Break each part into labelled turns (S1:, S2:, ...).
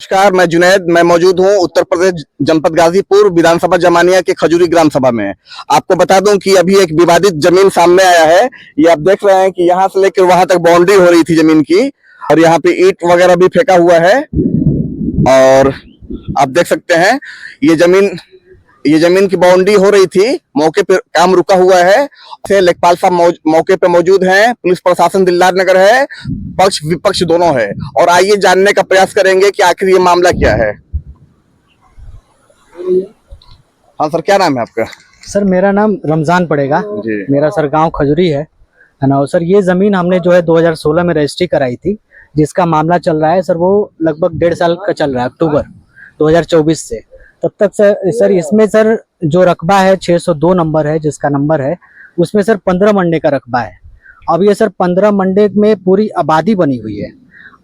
S1: नमस्कार, मैं जुनैद। मैं मौजूद हूं उत्तर प्रदेश जनपद गाजीपुर विधानसभा जमानिया के खजूरी ग्राम सभा में। आपको बता दूं कि अभी एक विवादित जमीन सामने आया है। ये आप देख रहे हैं कि यहां से लेकर वहां तक बाउंड्री हो रही थी जमीन की, और यहाँ पे ईंट वगैरह भी फेंका हुआ है। और आप देख सकते हैं ये जमीन की बाउंड्री हो रही थी, मौके पे काम रुका हुआ है। लेखपाल साहब मौके पे मौजूद हैं, पुलिस प्रशासन दिलदार नगर है, पक्ष विपक्ष दोनों है। और आइए जानने का प्रयास करेंगे कि आखिर ये मामला क्या है। हाँ सर, क्या नाम है आपका?
S2: सर मेरा नाम रमजान पड़ेगा
S1: जी।
S2: मेरा सर गांव खजूरी है ना। सर ये जमीन हमने जो है 2016 में रजिस्ट्री कराई थी, जिसका मामला चल रहा है सर वो लगभग 1.5 साल का चल रहा है, अक्टूबर 2024 से। तब तक सर इसमें सर जो रकबा है 602 नंबर है, जिसका नंबर है उसमें सर 15 मंडे का रकबा है। अब ये सर 15 मंडे में पूरी आबादी बनी हुई है।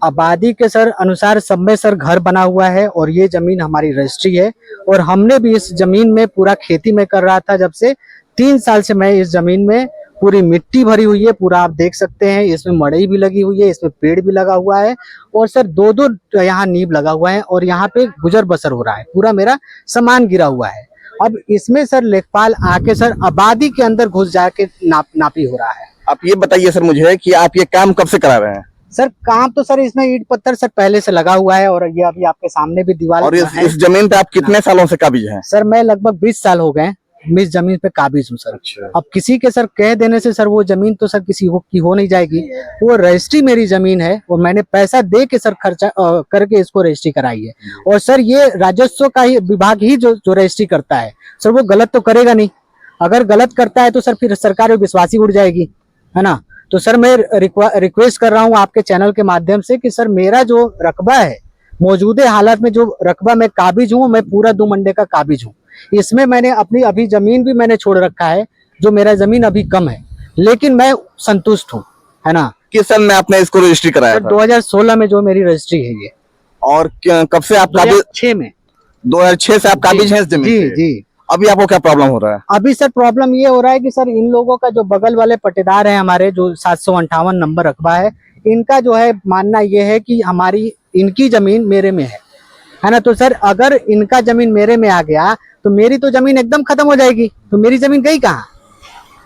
S2: आबादी के सर अनुसार सब में सर घर बना हुआ है, और ये जमीन हमारी रजिस्ट्री है। और हमने भी इस जमीन में पूरा खेती में कर रहा था, जब से 3 साल से मैं इस जमीन में पूरी मिट्टी भरी हुई है। पूरा आप देख सकते हैं, इसमें मड़ई भी लगी हुई है, इसमें पेड़ भी लगा हुआ है, और सर 2-2 यहाँ नींव लगा हुआ है, और यहाँ पे गुजर बसर हो रहा है। पूरा मेरा सामान गिरा हुआ है। अब इसमें सर लेखपाल आके सर आबादी के अंदर घुस जाके नापी हो रहा है।
S1: आप ये बताइए सर मुझे कि आप ये काम कब से करा रहे हैं?
S2: सर काम तो सर इसमें ईंट पत्थर सर पहले से लगा हुआ है, और ये अभी आपके सामने भी दीवार।
S1: और इस जमीन पे आप कितने सालों से काबिज हैं?
S2: सर मैं लगभग 20 साल हो गए मैं इस जमीन पे काबिज हूँ सर।
S1: अच्छा।
S2: अब किसी के सर कह देने से सर वो जमीन तो सर किसी की हो नहीं जाएगी। वो रजिस्ट्री मेरी जमीन है, और मैंने पैसा दे के सर खर्चा करके इसको रजिस्ट्री कराई है। और सर ये राजस्व का ही विभाग ही जो रजिस्ट्री करता है सर, वो गलत तो करेगा नहीं। अगर गलत करता है तो सर फिर सरकार में विश्वासी उड़ जाएगी, है ना। तो सर मैं रिक्वेस्ट कर रहा हूँ आपके चैनल के माध्यम से कि सर मेरा जो रकबा है, मौजूदा हालत में जो रकबा मैं काबिज हूँ, मैं पूरा 2 मंडे का काबिज हूँ। इसमें मैंने अपनी अभी जमीन भी मैंने छोड़ रखा है, जो मेरा जमीन अभी कम है, लेकिन मैं संतुष्ट हूँ, है ना।
S1: किस सन में आपने इसको रजिस्ट्री कराया था?
S2: 2016 में जो मेरी रजिस्ट्री है ये।
S1: और कब से आप काबिज?
S2: 2006 में।
S1: 2006 से आप काबिज हैं इस जमीन
S2: जी
S1: पे?
S2: जी।
S1: अभी आपको क्या प्रॉब्लम हो रहा है?
S2: अभी सर प्रॉब्लम ये हो रहा है कि सर इन लोगों का जो बगल वाले पट्टेदार है हमारे, जो 758 नंबर रकबा है, इनका जो है मानना ये है कि इनकी जमीन मेरे में है ना। तो सर अगर इनका जमीन मेरे में आ गया तो मेरी तो जमीन एकदम खत्म हो जाएगी, तो मेरी जमीन गई कहाँ?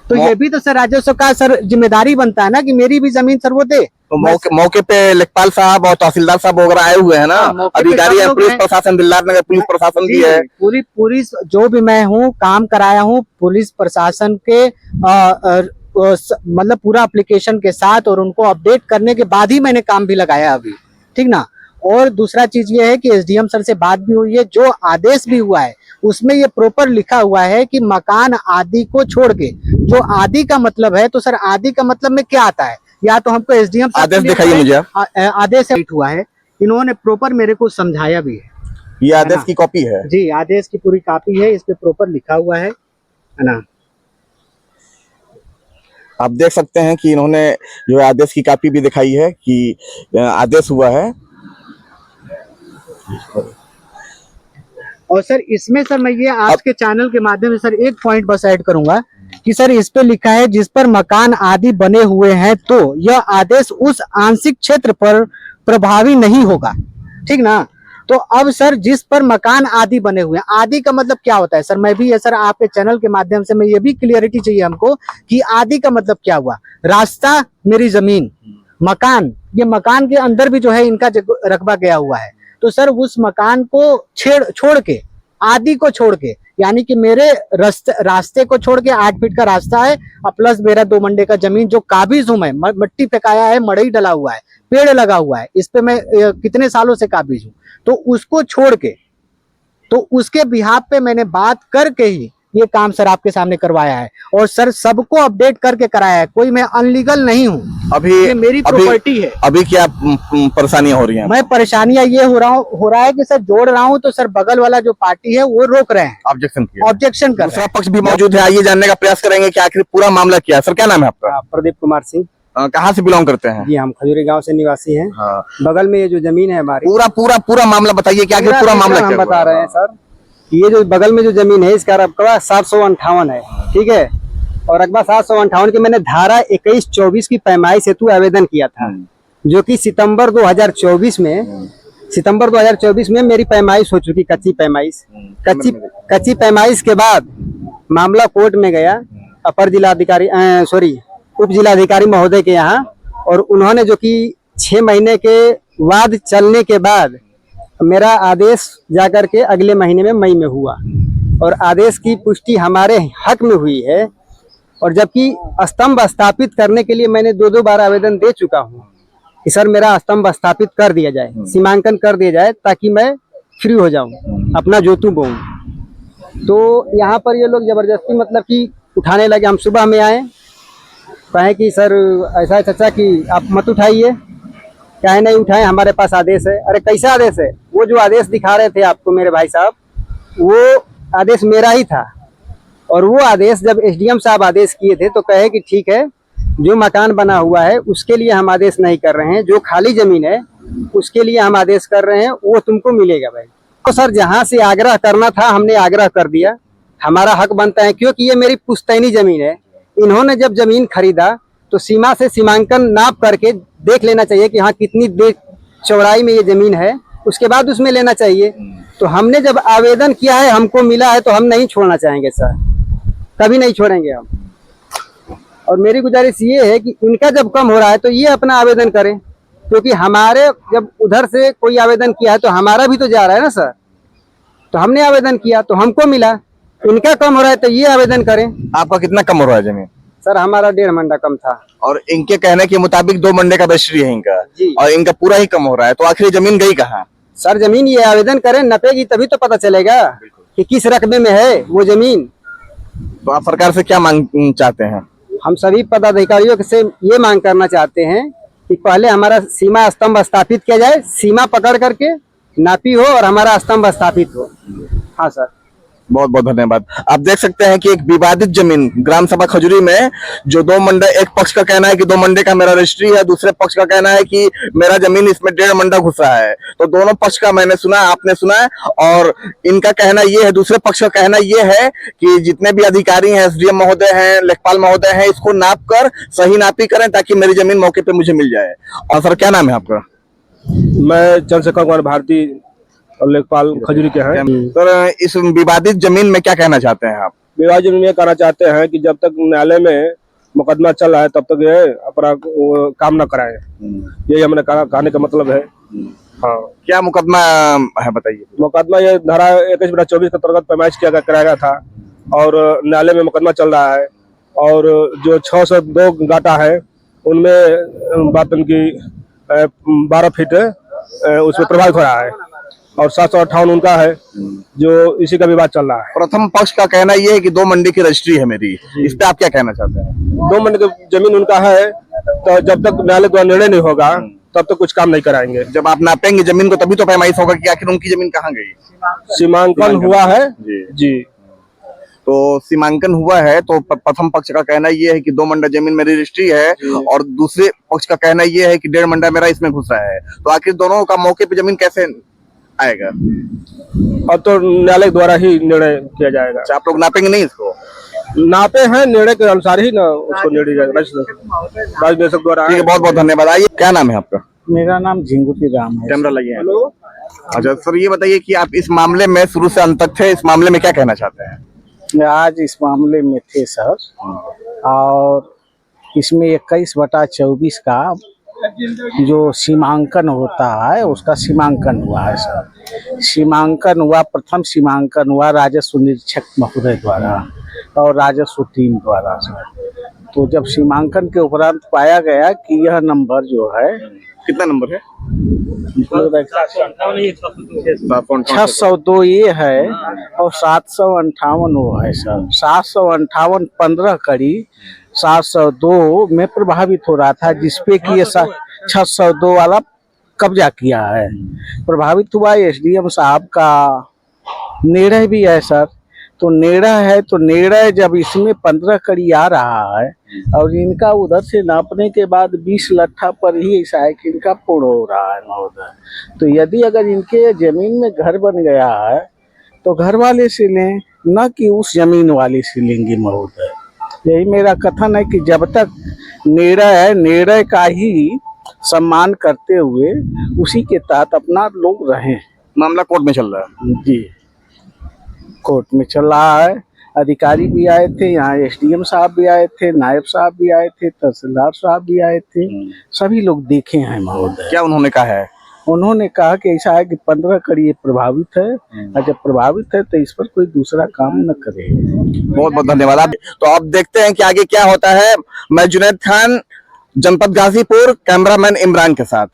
S2: तो ये भी तो सर राजस्व का सर जिम्मेदारी बनता है ना कि मेरी भी जमीन सर वो दे।
S1: तो मौके पे लेखपाल साहब और तहसीलदार साहब वगैरह आए हुए हैं ना, अधिकारी है, पुलिस प्रशासन दिलदार नगर पुलिस प्रशासन भी है।
S2: पूरी जो भी मैं हूँ काम कराया हूँ पुलिस प्रशासन के मतलब पूरा एप्लीकेशन के साथ, और उनको अपडेट करने के बाद ही मैंने काम भी लगाया अभी, ठीक ना। और दूसरा चीज ये है कि एसडीएम सर से बात भी हुई है, जो आदेश भी हुआ है उसमें ये प्रॉपर लिखा हुआ है कि मकान आदि को छोड़ के, जो आदि का मतलब है, तो सर आदि का मतलब में क्या आता है, या तो हमको एसडीएम
S1: आदेश दिखाइए मुझे।
S2: आदेश हुआ है, इन्होंने प्रॉपर मेरे को समझाया भी है।
S1: ये आदेश की कॉपी है?
S2: जी, आदेश की पूरी कॉपी है, इस पे प्रॉपर लिखा हुआ है ना।
S1: आप देख सकते हैं कि इन्होंने जो आदेश की कॉपी भी दिखाई है कि आदेश हुआ है।
S2: और सर इसमें सर मैं ये आपके चैनल के माध्यम से सर एक पॉइंट बस ऐड करूंगा कि सर इस पे लिखा है जिस पर मकान आदि बने हुए हैं, तो यह आदेश उस आंशिक क्षेत्र पर प्रभावी नहीं होगा, ठीक ना। तो अब सर जिस पर मकान आदि बने हुए हैं, आदि का मतलब क्या होता है सर, मैं भी ये सर आपके चैनल के माध्यम से मैं ये भी क्लियरिटी चाहिए हमको कि आदि का मतलब क्या हुआ। रास्ता मेरी जमीन, मकान, ये मकान के अंदर भी जो है इनका रकबा गया हुआ है। तो सर उस मकान को छोड़ के, आदि को छोड़ के, यानी कि मेरे रास्ते को छोड़ के 8 फीट का रास्ता है, और प्लस मेरा 2 मंडे का जमीन जो काबिज हूं मैं, मट्टी फेंकाया है, मड़ई डला हुआ है, पेड़ लगा हुआ है, इस पे मैं कितने सालों से काबिज हूं। तो उसको छोड़ के, तो उसके बिहाफ पे मैंने बात करके ही ये काम सर आपके सामने करवाया है, और सर सबको अपडेट करके कराया है। कोई मैं अनलीगल नहीं हूँ,
S1: अभी
S2: ये मेरी प्रॉपर्टी है।
S1: अभी क्या परेशानियां हो रही हैं?
S2: मैं परेशानियां ये हो रहा है कि सर जोड़ रहा हूँ, तो सर बगल वाला जो पार्टी है वो रोक रहे हैं, ऑब्जेक्शन कर रहे हैं।
S1: दूसरा पक्ष भी मौजूद है, आइए जानने का प्रयास करेंगे कि आखिर पूरा मामला क्या है। सर क्या नाम है आपका?
S3: प्रदीप कुमार सिंह।
S1: कहाँ से बिलोंग करते हैं?
S3: जी हम खजूरी गांव से निवासी हैं।
S1: हाँ।
S3: बगल में ये जो जमीन है हमारी,
S1: पूरा मामला बताइए कि आखिर पूरा मामला क्या
S3: हम बता रहे हैं सर। ये जो बगल में जो जमीन है इसका रकबा 758 है, ठीक है। और रकबा 758 की मैंने धारा 21-24 की पैमाइश हेतु आवेदन किया था, जो कि सितंबर 2024 में सितंबर 2024 में मेरी पैमाइश हो चुकी, कच्ची पैमाइश। कच्ची पैमाइश के बाद मामला कोर्ट में गया, अपर जिलाधिकारी उप जिलाधिकारी महोदय के यहाँ, और उन्होंने जो कि 6 महीने के बाद चलने के बाद मेरा आदेश जाकर के अगले महीने में मई में हुआ, और आदेश की पुष्टि हमारे हक में हुई है। और जबकि स्तंभ स्थापित करने के लिए मैंने 2 बार आवेदन दे चुका हूँ कि सर मेरा स्तंभ स्थापित कर दिया जाए, सीमांकन कर दिया जाए, ताकि मैं फ्री हो जाऊं, अपना जोतू बोऊं। तो यहाँ पर ये लोग जबरदस्ती मतलब कि उठाने लगे। हम सुबह में आए, कहें कि सर ऐसा है चाचा कि आप मत उठाइए, क्या नहीं उठाए, हमारे पास आदेश है। अरे कैसा आदेश है? वो जो आदेश दिखा रहे थे आपको मेरे भाई साहब, वो आदेश मेरा ही था। और वो आदेश जब एसडीएम साहब आदेश किए थे तो कहे कि ठीक है, जो मकान बना हुआ है उसके लिए हम आदेश नहीं कर रहे हैं, जो खाली जमीन है उसके लिए हम आदेश कर रहे हैं, वो तुमको मिलेगा भाई। तो सर जहाँ से आग्रह करना था हमने आग्रह कर दिया, हमारा हक बनता है, क्योंकि ये मेरी पुश्तैनी जमीन है। इन्होंने जब जमीन खरीदा तो सीमा से सीमांकन नाप करके देख लेना चाहिए कि हाँ कितनी चौड़ाई में ये जमीन है, उसके बाद उसमें लेना चाहिए। तो हमने जब आवेदन किया है, हमको मिला है, तो हम नहीं छोड़ना चाहेंगे सर, कभी नहीं छोड़ेंगे हम। और मेरी गुजारिश ये है कि इनका जब कम हो रहा है तो ये अपना आवेदन करें, क्योंकि हमारे जब उधर से कोई आवेदन किया है तो हमारा भी तो जा रहा है ना सर। तो हमने आवेदन किया तो हमको मिला, इनका कम हो रहा है तो ये आवेदन करें।
S1: आपका कितना कम हो रहा है जमीन?
S3: सर हमारा 1.5 मंडा कम था,
S1: और इनके कहने के मुताबिक 2 मंडे का रजिस्ट्री है इनका, और इनका पूरा ही कम हो रहा है, तो आखिर जमीन गई कहाँ?
S3: सर जमीन ये आवेदन करें, नपेगी तभी तो पता चलेगा कि किस रकबे में है वो जमीन।
S1: तो आप सरकार से क्या मांग चाहते हैं?
S3: हम सभी पदाधिकारियों से ये मांग करना चाहते हैं कि पहले हमारा सीमा स्तंभ स्थापित किया जाए, सीमा पकड़ करके नापी हो और हमारा स्तंभ स्थापित हो। हाँ सर,
S1: बहुत बहुत धन्यवाद। आप देख सकते हैं कि एक विवादित जमीन ग्राम सभा खजूरी में, जो 2 मंडे, एक पक्ष का कहना है कि 2 मंडे का मेरा रजिस्ट्री है, दूसरे पक्ष का कहना है कि मेरा जमीन इसमें 1.5 मंडा घुसा है। तो दोनों पक्ष का मैंने सुना, आपने सुना है, और इनका कहना ये है, दूसरे पक्ष का कहना ये है कि जितने भी अधिकारी हैं, एसडीएम महोदय हैं, लेखपाल महोदय हैं, इसको नाप कर सही नापी करें ताकि मेरी जमीन मौके पे मुझे मिल जाए। और सर क्या नाम है आपका?
S4: मैं चंद्रशेखर कुमार भारती और लेखपाल खजूरी के हैं।
S1: सर इस विवादित जमीन में क्या कहना चाहते हैं आप?
S4: विवाद जमीन में कहना चाहते हैं कि जब तक न्यायालय में मुकदमा चल रहा है तब तक ये अपना काम न कराएं, यही हमने कहने का मतलब है। हाँ,
S1: क्या मुकदमा है बताइए?
S4: मुकदमा ये धारा 21/24 के अंतर्गत पैमाइश किया गया था, और न्यायालय में मुकदमा चल रहा है। और जो 602 गाटा है उनमें बात उनकी 12 फीट उसमें प्रभावित हो रहा है, और 758 उनका है, जो इसी का विवाद चल रहा है।
S1: प्रथम पक्ष का कहना यह है कि 2 मंडी की रजिस्ट्री है मेरी, इस पे आप क्या कहना चाहते हैं?
S4: 2 मंडी की जमीन उनका है, तो जब तक न्यायालय द्वारा निर्णय नहीं होगा तब तक कुछ काम नहीं कराएंगे।
S1: जब आप नापेंगे जमीन को तभी तो पैमाइश होगा कि आखिर उनकी जमीन कहाँ गई।
S4: सीमांकन हुआ है जी।
S1: तो सीमांकन हुआ है, तो प्रथम पक्ष का कहना यह है कि 2 मंडा जमीन मेरी रजिस्ट्री है, और दूसरे पक्ष का कहना यह है कि 1.5 मंडा मेरा इसमें घुसा है। तो आखिर दोनों का मौके पे जमीन कैसे आएगा?
S4: अब तो न्यायालय द्वारा ही निर्णय किया जाएगा।
S1: अच्छा, आप लोग नापेंगे नहीं इसको?
S4: नापे हैं, निर्णय के अनुसार ही ना उसको निर्णय जाएगा राजनिदेशक द्वारा।
S1: ठीक है, बहुत बहुत धन्यवाद। आइए, क्या नाम है आपका?
S2: मेरा नाम झिंगुटी राम है।
S1: कैमरा लगे हैं। अच्छा सर, ये बताइए कि आप इस मामले में शुरू से अंत तक थे, इस मामले में क्या कहना चाहते हैं?
S2: आज इस मामले में थे सर, और इसमें 21/24 का जो सीमांकन होता है उसका सीमांकन हुआ है सर। सीमांकन हुआ, प्रथम सीमांकन हुआ राजस्व निरीक्षक महोदय द्वारा और राजस्व टीम द्वारा सर। तो जब सीमांकन के उपरांत पाया गया कि यह नंबर जो है,
S1: कितना नंबर है?
S2: 602 ये है और 758 वो है सर। 758 15 कड़ी 702 में प्रभावित हो रहा था, जिसपे कि ये 602 वाला कब्जा किया है। प्रभावित हुआ एसडीएम साहब का निर्णय भी है सर। तो निर्णय है, तो निर्णय जब इसमें 15 कड़ी आ रहा है और इनका उधर से नापने के बाद 20 लट्ठा पर ही ऐसा है कि इनका पूर्ण हो रहा है महोदय। तो यदि अगर इनके जमीन में घर बन गया है तो घर वाले से लें, न कि उस जमीन वाले से लेंगे महोदय। यही मेरा कथन है कि जब तक निर्णय है, निर्णय का ही
S5: सम्मान करते हुए उसी के तहत अपना लोग रहे।
S1: मामला कोर्ट में चल रहा है।
S5: जी, कोर्ट में चल रहा है। अधिकारी भी आए थे, यहाँ एसडीएम साहब भी आए थे, नायब साहब भी आए थे, तहसीलदार साहब भी आए थे, सभी लोग देखे हैं महोदय।
S1: क्या उन्होंने कहा है?
S5: उन्होंने कहा कि ऐसा है कि 15 कड़ी प्रभावित है और जब प्रभावित है तो इस पर कोई दूसरा काम न करे।
S1: बहुत बहुत धन्यवाद। आप तो आप देखते हैं कि आगे क्या होता है। मैं जुनैद खान, जनपद गाजीपुर, कैमरामैन इमरान के साथ।